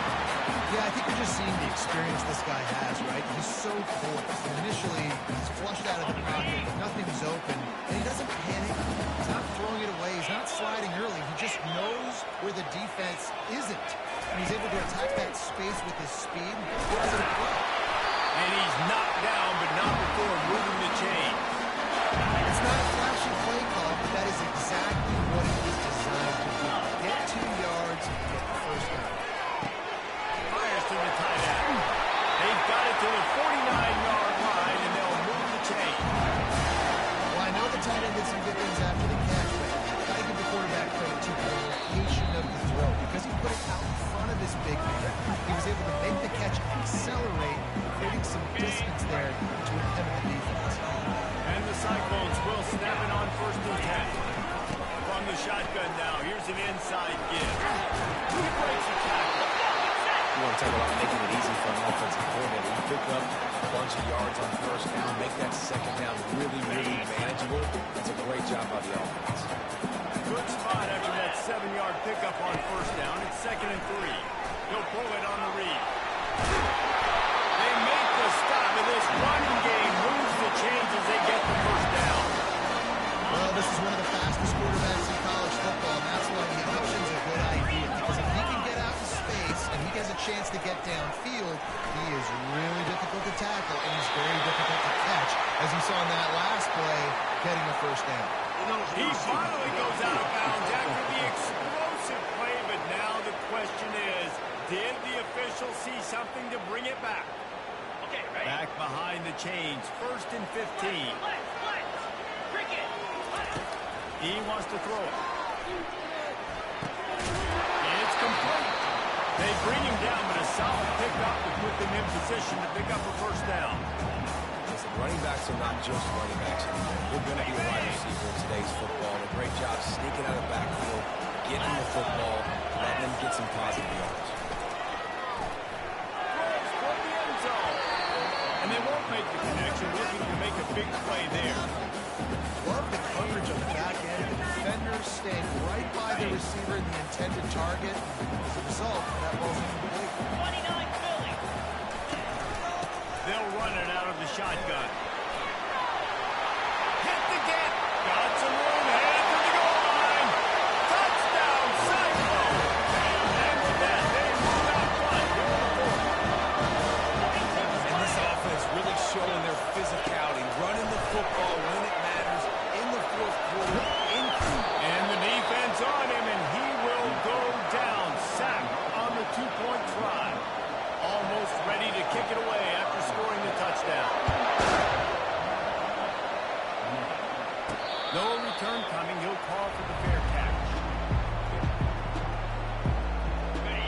Yeah, I think you're just seeing the experience this guy has, right? He's so poised. Initially, he's flushed out of the pocket, nothing's open, and he doesn't panic. He's not throwing it away. He's not sliding early. He just knows where the defense isn't. And he's able to attack that space with his speed. Positive play. And he's knocked down, but not before moving the chain. It's not a flashy play call, but that is exactly what he was designed to do. Get 2 yards and get the first down. Fires to the tight end. They've got it to the 49-yard line, and they'll move the chain. Well, I know the tight end did some good things after the catch, but you've got to give the quarterback credit to the location of the throw because he put it out in front of his big man. He was able to make the catch accelerate, creating some distance there to inhibit the defense. And the Cyclones will snap it on 1st and 10. From the shotgun now, here's an inside give. He breaks the tackle. You want to talk about making it easy for an offensive coordinator. You pick up a bunch of yards on 1st down, make that 2nd down really, really manageable. That's a great job by the offense. Good spot after that 7-yard pickup on 1st down. It's 2nd and 3. He'll pull it on the read. They make the stop, and this running game moves the chains as they get the 1st down. Well, this is one of the fastest quarterbacks in college football, and that's why the option's a good idea. Because if he can get out in space and he has a chance to get downfield, he is really difficult to tackle, and he's very difficult to catch, as you saw in that last play, getting a 1st down. He finally goes out of bounds after the explosive play, but now the question is, did the official see something to bring it back? Okay, ready? Back behind the chains, 1st and 15. He wants to throw it. It's complete. They bring him down, but a solid pickup to put them in position to pick up a 1st down. Listen, running backs are not just running backs anymore. You're going to be a wide receiver in today's football. A great job sneaking out of the backfield, getting the football, letting them get some positive yards. Throws toward the end zone. And they won't make the connection, looking to make a big play there. Love the coverage on the back end. The defenders staying right by the receiver in the intended target. As a result, that ball's incomplete. 29 Philly. They'll run it out of the shotgun. Hit the gap. Got some room. Head to the goal line. Touchdown, Cyclone. And with that, they move out front. And this offense really showing their physicality, running the football when it matters in the 4th quarter. And the defense on him, and he will go down. Sack on the 2-point try. Almost ready to kick it away after scoring the touchdown. No return coming. He'll call for the fair catch.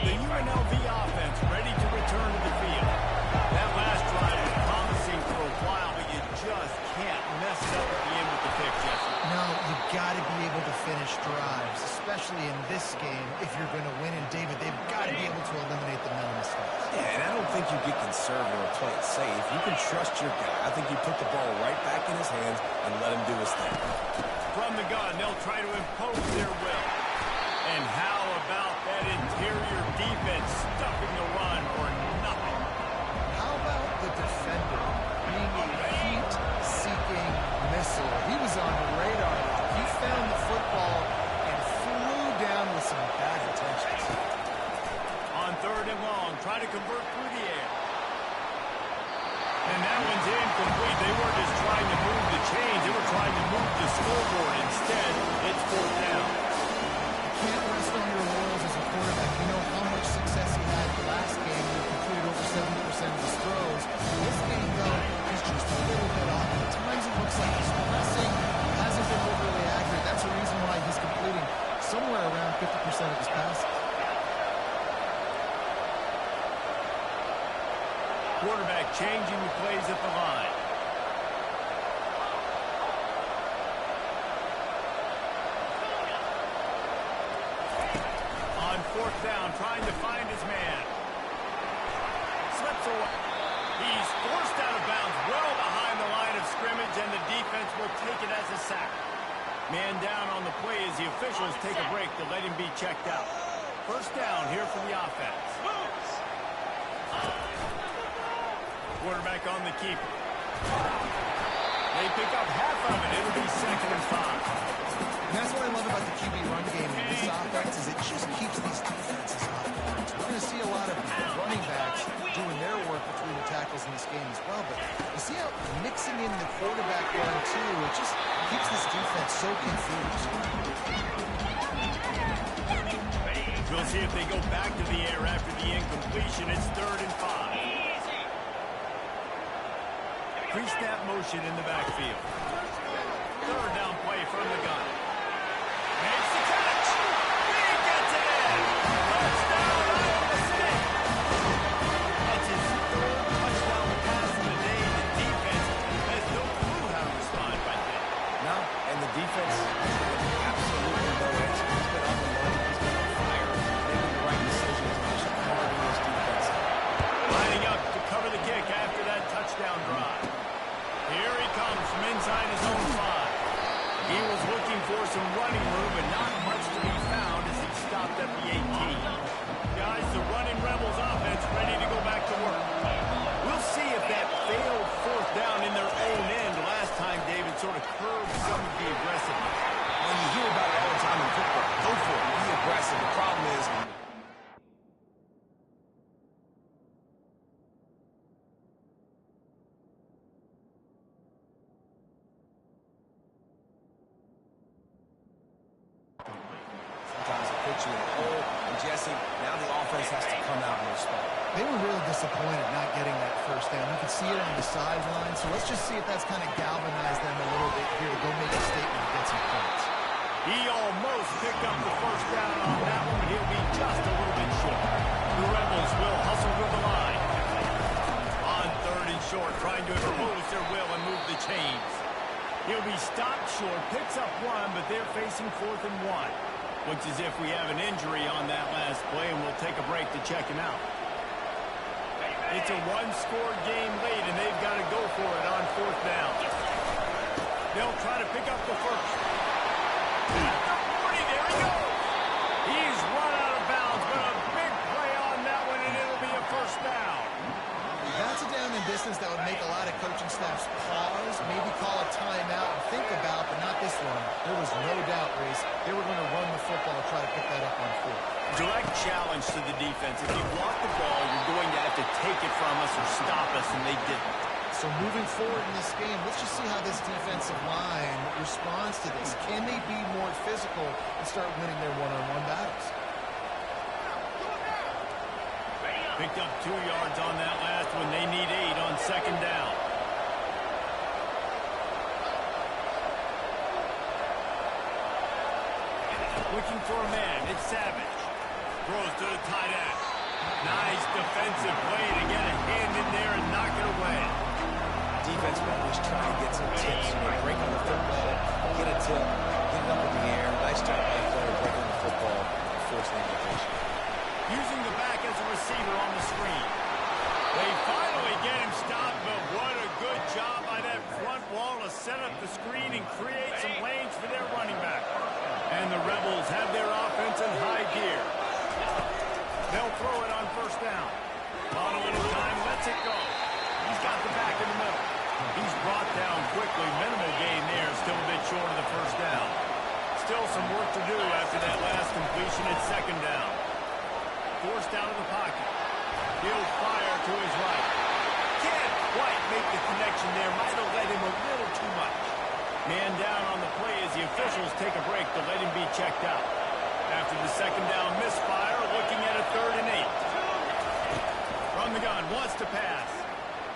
The UNLV offense ready to return to the field. That last drive was promising for a while, but you just can't mess it up at the end with the pick, Jesse. No, you've got to be able to finish drives, especially in this game. If you're going to win, and David, they've got to be able to eliminate the mental mistakes. Yeah, and I don't think you get conservative or play it safe. You can trust your guy. I think you put the ball right back in his hands and let him do his thing. From the gun, they'll try to impose their will. And how about that interior defense stuffing the run for nothing? How about the defender being a heat-seeking missile? He was on the radar. He found the football and flew down with some bad intentions. On 3rd and long, try to convert through the air. And that one's incomplete. They weren't just trying to move the chains. They were trying to move the scoreboard. Instead, it's 4th down. You can't rest on your laurels as a quarterback. You know how much success he had the last game. He completed over 70% of his throws. This game, though, is just a little bit off. At times it looks like he's pressing. Hasn't been overly accurate. That's the reason why he's completing somewhere around 50% of his passes. Quarterback changing the plays at the line. On 4th down, trying to find his man. Slips away. He's forced out of bounds well behind the line of scrimmage, and the defense will take it as a sack. Man down on the play as the officials take a break to let him be checked out. 1st down here for the offense. quarterback on the keeper. They pick up half of it. It'll be 2nd and 5. And that's what I love about the QB run game in this offense is it just keeps these defenses off balance. We're going to see a lot of running backs doing their work between the tackles in this game as well. But you see how mixing in the quarterback run too, it just keeps this defense so confused. We'll see if they go back to the air after the incompletion. It's 3rd and 5. Pre-snap motion in the backfield. 3rd down play from the gun. Makes the catch. He gets it in. Touchdown, Iowa State. That's his 3rd touchdown pass of the day. The defense has no clue how to respond right there. No, and the defense has absolutely no answer. He's been on the money. He's been on fire. Making the right decisions. Just carving this defense. Lining up to cover the kick after that touchdown drive. Here he comes from inside his own 5. He was looking for some running room, but not much to be found as he stopped at the 18. Guys, the running Rebels offense ready to go back to work. We'll see if that failed 4th down in their own end last time, David, sort of curbed some of the aggressiveness. When you hear about it all the time in football, go for it. Be aggressive. The problem is, sometimes it puts you in a hole. And Jesse, now the offense has to come out and respond. They were really disappointed not getting that 1st down. You can see it on the sideline. So let's just see if that's kind of galvanized them a little bit here to go make a statement and get some points. He almost picked up the 1st down on that one, but he'll be just a little bit short. The Rebels will hustle with the line. On 3rd and short, trying to impose their will and move the chains. He'll be stopped short, picks up 1, but they're facing 4th and 1. Looks as if we have an injury on that last play, and we'll take a break to check him out. It's a 1-score game late, and they've got to go for it on 4th down. They'll try to pick up the 1st. At the 40, there he goes. He's run out of bounds, but a big play on that one, and it'll be a 1st down. That's a down and distance that would make a lot of coaching staffs pause, maybe call a timeout and think about, but not this one. There was no doubt, Reese, they were going to run the football and try to pick that up on 4th. Direct challenge to the defense. If you want the ball, you're going to have to take it from us or stop us, and they didn't. So moving forward in this game, let's just see how this defensive line responds to this. Can they be more physical and start winning their one-on-one battles? Picked up 2 yards on that last one. They need 8 on 2nd down. Looking for a man. It's Savage. Throws to the tight end. Nice defensive play to get a hand in there and knock it away. Defense will always try to get some tips. Break on the football, get a tip, get it up in the air. Nice job by the player breaking the football and forcing the invitation. Using the back as a receiver on the screen. They finally get him stopped, but what a good job by that front wall to set up the screen and create some lanes for their running back. And the Rebels have their offense in high gear. They'll throw it on 1st down. On a little time, lets it go. He's got the back in the middle. He's brought down quickly. Minimal gain there, still a bit short of the 1st down. Still some work to do after that last completion at 2nd down. Forced out of the pocket. He'll fire to his right. Can't quite make the connection there. Might have led him a little too much. Man down on the play as the officials take a break to let him be checked out. After the 2nd down misfire, looking at a 3rd and 8. From the gun, wants to pass.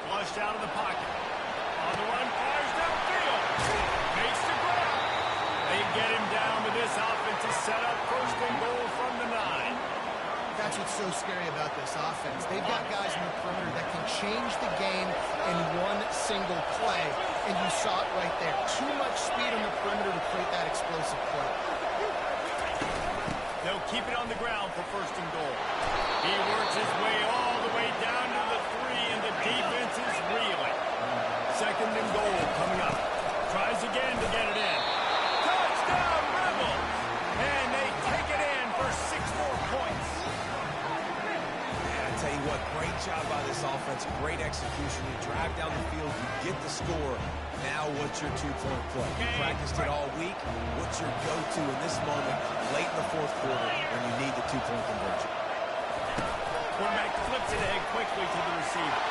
Flushed out of the pocket. On the run, fires downfield. Makes the grab. They get him down, but this offense is set up 1st and goal from the 9. That's what's so scary about this offense. They've got guys in the perimeter that can change the game in one single play, and you saw it right there. Too much speed on the perimeter to create that explosive play. They'll keep it on the ground for 1st and goal. He works his way all the way down to the 3, and the defense is reeling. 2nd and goal coming up. Tries again to get it in. Touchdown, Rebels! And they take it in for 6 more points. Tell you what, great job by this offense offense, great execution. You drive down the field, you get the score. Now what's your two-point play? You practiced it all week. What's your go-to in this moment late in the fourth quarter when you need the two-point conversion? Quarterback flips it ahead quickly to the receiver.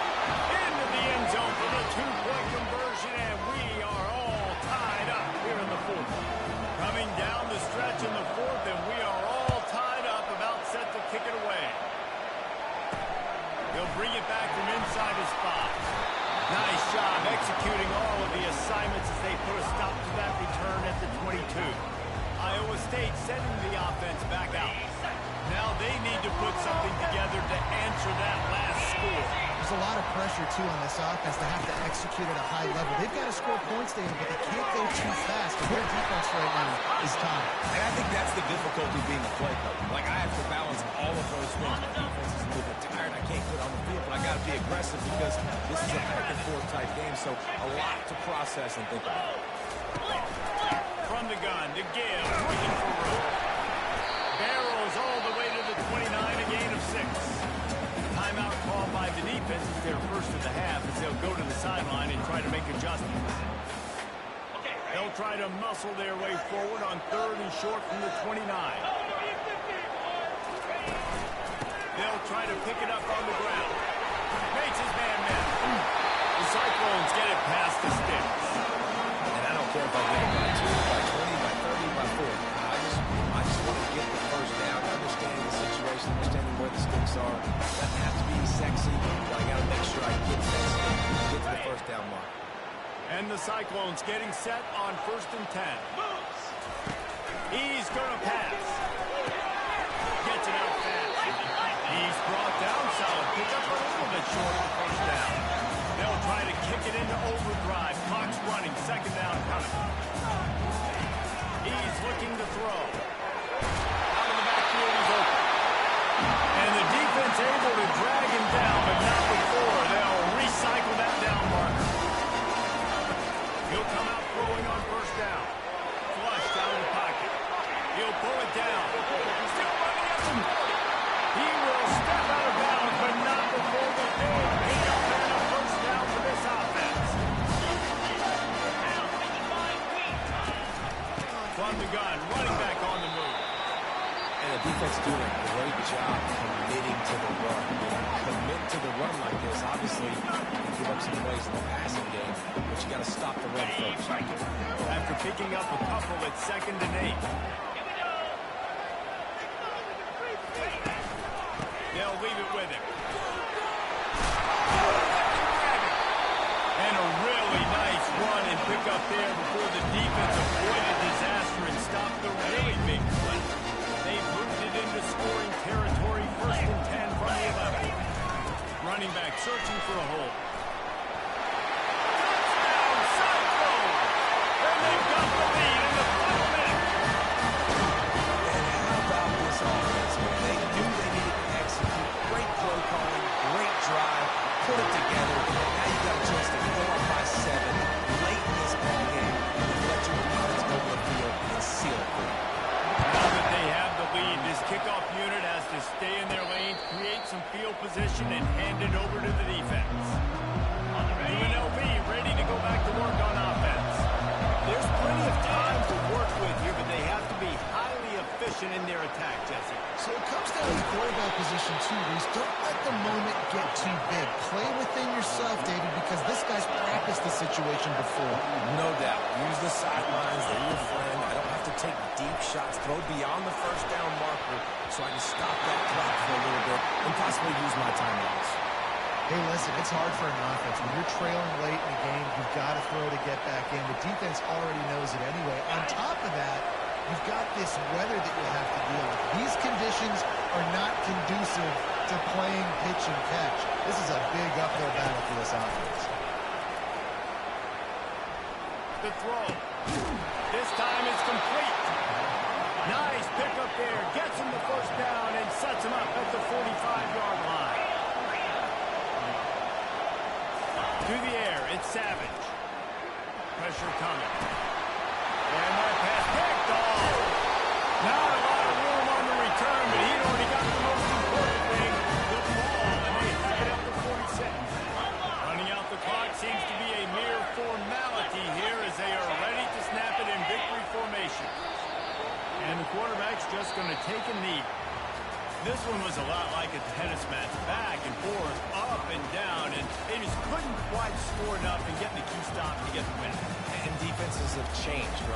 Into the end zone for the two-point conversion, and we are all tied up here in the fourth. Coming down the stretch in the fourth, and we are all tied up, about set to kick it away. He'll bring it back from inside his spot. Nice job executing all of the assignments as they put a stop to that return at the 22. Iowa State sending the offense back out. Now they need to put something together to answer that last score. There's a lot of pressure, too, on this offense to have to execute at a high level. They've got to score points, David, but they can't go too fast. And their defense right now is tied. And I think that's the difficulty being a play coach. Like, I have to balance all of those things. My defense is a little bit tired. I can't put on the field, but I got to be aggressive because this is a back-and-forth type game, so a lot to process and think about. From the gun to Gill, looking for room. Barrows all the way to the 29, a gain of 6. Timeout called by the defense. It's their first of the half as they'll go to the sideline and try to make adjustments. They'll try to muscle their way forward on 3rd and short from the 29. They'll try to pick it up on the ground. Makes his man miss. The Cyclones get it past the sticks. And I don't care if I get it by 2, by 20, by 30, by 40. I just want to get the first down, understanding the situation, understanding where the sticks are. Doesn't have to be sexy, but I got to make sure I get to that stick, get to the first down mark. And the Cyclones getting set on 1st and 10. He's going to pass. Gets it out fast. He's brought down solid. Pick up a little bit short of the first down. They'll try to kick it into overdrive. Clock's running. 2nd down coming. He's looking to throw. Out of the backfield, he's open. And the defense able to drag him down, but not before. They'll recycle that down marker. He'll come out throwing on 1st down. Flushed out of the pocket. He'll pull it down. Still running at the 40. He will step out of bounds, but not before the big pickup and a 1st down for this offense. From the gun, running back on the move. And the defense is doing a great job committing to the run. When you commit to the run like this, obviously you can give up some plays in the passing game, but you got to stop the run first. After picking up a couple at 2nd and 8. They'll leave it with him. And a really nice run and pick up there before the defense avoided disaster and stopped the really big play. They've moved it into scoring territory. 1st and 10 from the 11. Running back searching for a hole. Touchdown, Cyclone! And they've got the lead in the final minute. And how about this offense? They knew they needed to execute. Great play calling, great drive, put it together. Now you got a chance to go up by 7 late in this ball game and let your defense go to the field and seal it for you. Now that they have the lead, this kickoff unit has to stay in their lane, create some field position, and hand it over to the defense. UNLV ready to go back to work on offense. There's plenty of time to work with here, but they have to be highly efficient in their attack, Jesse. So it comes down to the quarterback position, too, Reese. Don't let the moment get too big. Play within yourself, David, because this guy's practiced the situation before. No doubt. Use the sidelines. They're your friend. I don't have to take deep shots. Throw beyond the 1st down marker so I can stop that clock for a little bit and possibly use my timeouts. Hey, listen, it's hard for an offense. When you're trailing late in the game, you've got to throw to get back in. The defense already knows it anyway. On top of that, you've got this weather that you have to deal with. These conditions are not conducive to playing pitch and catch. This is a big uphill battle for this offense. The throw. This time it's complete. Nice pickup there. Gets him the 1st down and sets him up at the 45-yard line. To the air, it's Savage. Pressure coming. And that pass picked off. Not a lot of room on the return, but he'd already got the most important thing, the ball, and they have it up to 46. second knee. This one was a lot like a tennis match, back and forth, up and down, and they just couldn't quite score enough and get the key stop to get the win. And defenses have changed, right?